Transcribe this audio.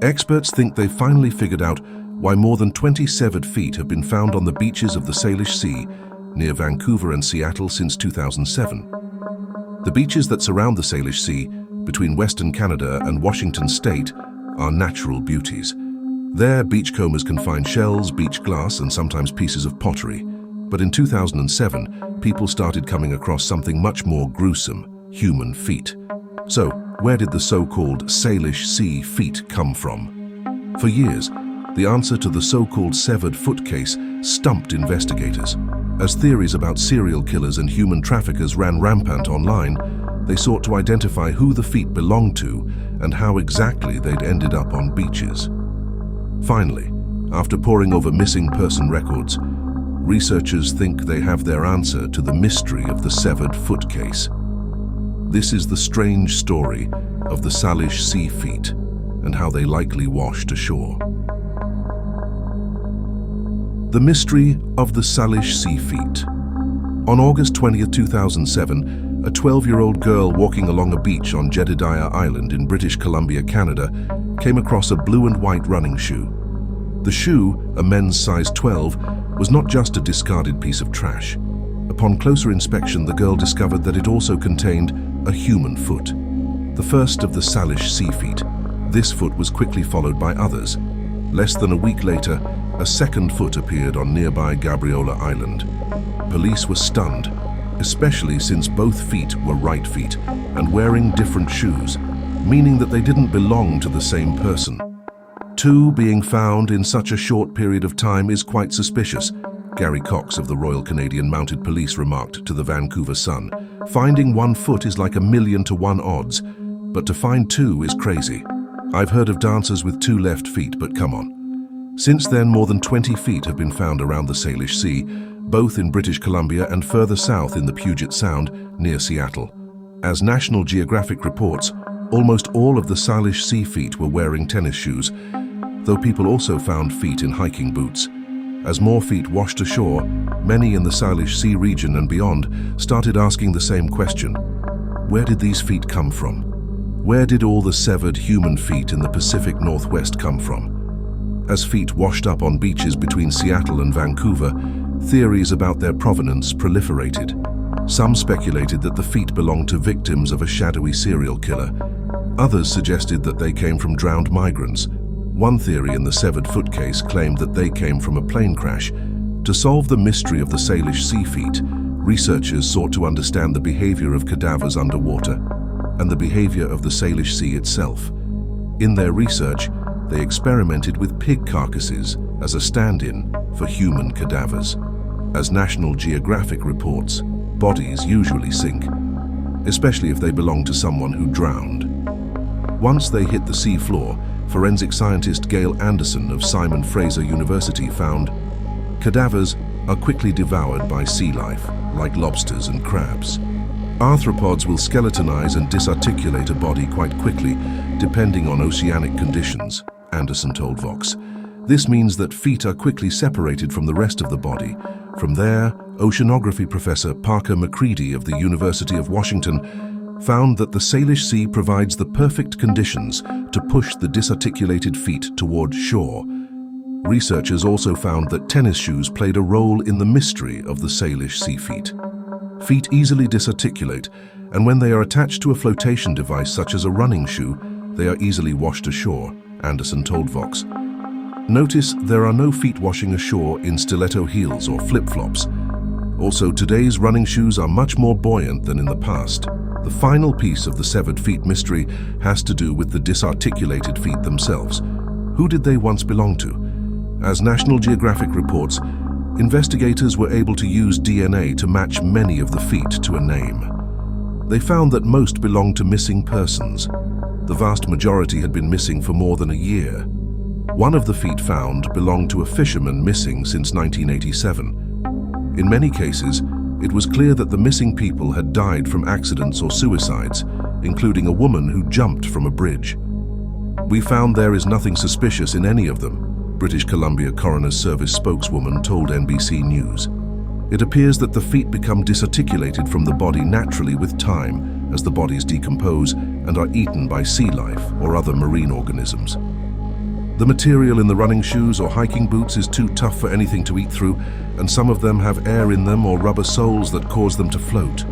Experts think they've finally figured out why more than 20 severed feet have been found on the beaches of the Salish Sea near Vancouver and Seattle since 2007. The beaches that surround the Salish Sea between Western Canada and Washington State are natural beauties. There, beachcombers can find shells, beach glass, and sometimes pieces of pottery. But in 2007, people started coming across something much more gruesome: human feet. So, where did the so-called Salish Sea feet come from? For years, the answer to the so-called severed foot case stumped investigators. As theories about serial killers and human traffickers ran rampant online, they sought to identify who the feet belonged to and how exactly they'd ended up on beaches. Finally, after poring over missing person records, researchers think they have their answer to the mystery of the severed foot case. This is the strange story of the Salish Sea feet and how they likely washed ashore. The mystery of the Salish Sea feet. On August 20, 2007, a 12-year-old girl walking along a beach on Jedediah Island in British Columbia, Canada, came across a blue and white running shoe. The shoe, a men's size 12, was not just a discarded piece of trash. Upon closer inspection, the girl discovered that it also contained a human foot, the first of the Salish Sea feet. This foot was quickly followed by others. Less than a week later, a second foot appeared on nearby Gabriola Island. Police were stunned, especially since both feet were right feet and wearing different shoes, meaning that they didn't belong to the same person. Two being found in such a short period of time is quite suspicious, Gary Cox of the Royal Canadian Mounted Police remarked to the Vancouver Sun. Finding one foot is like 1,000,000 to 1 odds, but to find two is crazy. I've heard of dancers with 2 left feet, but come on. Since then, more than 20 feet have been found around the Salish Sea, both in British Columbia and further south in the Puget Sound near Seattle. As National Geographic reports, almost all of the Salish Sea feet were wearing tennis shoes, though people also found feet in hiking boots. As more feet washed ashore, many in the Salish Sea region and beyond started asking the same question: where did these feet come from? Where did all the severed human feet in the Pacific Northwest come from? As feet washed up on beaches between Seattle and Vancouver, theories about their provenance proliferated. Some speculated that the feet belonged to victims of a shadowy serial killer. Others suggested that they came from drowned migrants. One theory in the severed foot case claimed that they came from a plane crash. To solve the mystery of the Salish Sea feet, researchers sought to understand the behavior of cadavers underwater and the behavior of the Salish Sea itself. In their research, they experimented with pig carcasses as a stand-in for human cadavers. As National Geographic reports, bodies usually sink, especially if they belong to someone who drowned. Once they hit the sea floor, forensic scientist Gail Anderson of Simon Fraser University found cadavers are quickly devoured by sea life, like lobsters and crabs. Arthropods will skeletonize and disarticulate a body quite quickly, depending on oceanic conditions, Anderson told Vox. This means that feet are quickly separated from the rest of the body. From there, oceanography professor Parker McCready of the University of Washington found that the Salish Sea provides the perfect conditions to push the disarticulated feet toward shore. Researchers also found that tennis shoes played a role in the mystery of the Salish Sea feet. Feet easily disarticulate, and when they are attached to a flotation device such as a running shoe, they are easily washed ashore, Anderson told Vox. Notice there are no feet washing ashore in stiletto heels or flip-flops. Also, today's running shoes are much more buoyant than in the past. The final piece of the severed feet mystery has to do with the disarticulated feet themselves. Who did they once belong to? As National Geographic reports, investigators were able to use DNA to match many of the feet to a name. They found that most belonged to missing persons. The vast majority had been missing for more than a year. One of the feet found belonged to a fisherman missing since 1987. In many cases, it was clear that the missing people had died from accidents or suicides, including a woman who jumped from a bridge. We found there is nothing suspicious in any of them, British Columbia Coroner's Service spokeswoman told NBC News. It appears that the feet become disarticulated from the body naturally with time as the bodies decompose and are eaten by sea life or other marine organisms. The material in the running shoes or hiking boots is too tough for anything to eat through, and some of them have air in them or rubber soles that cause them to float.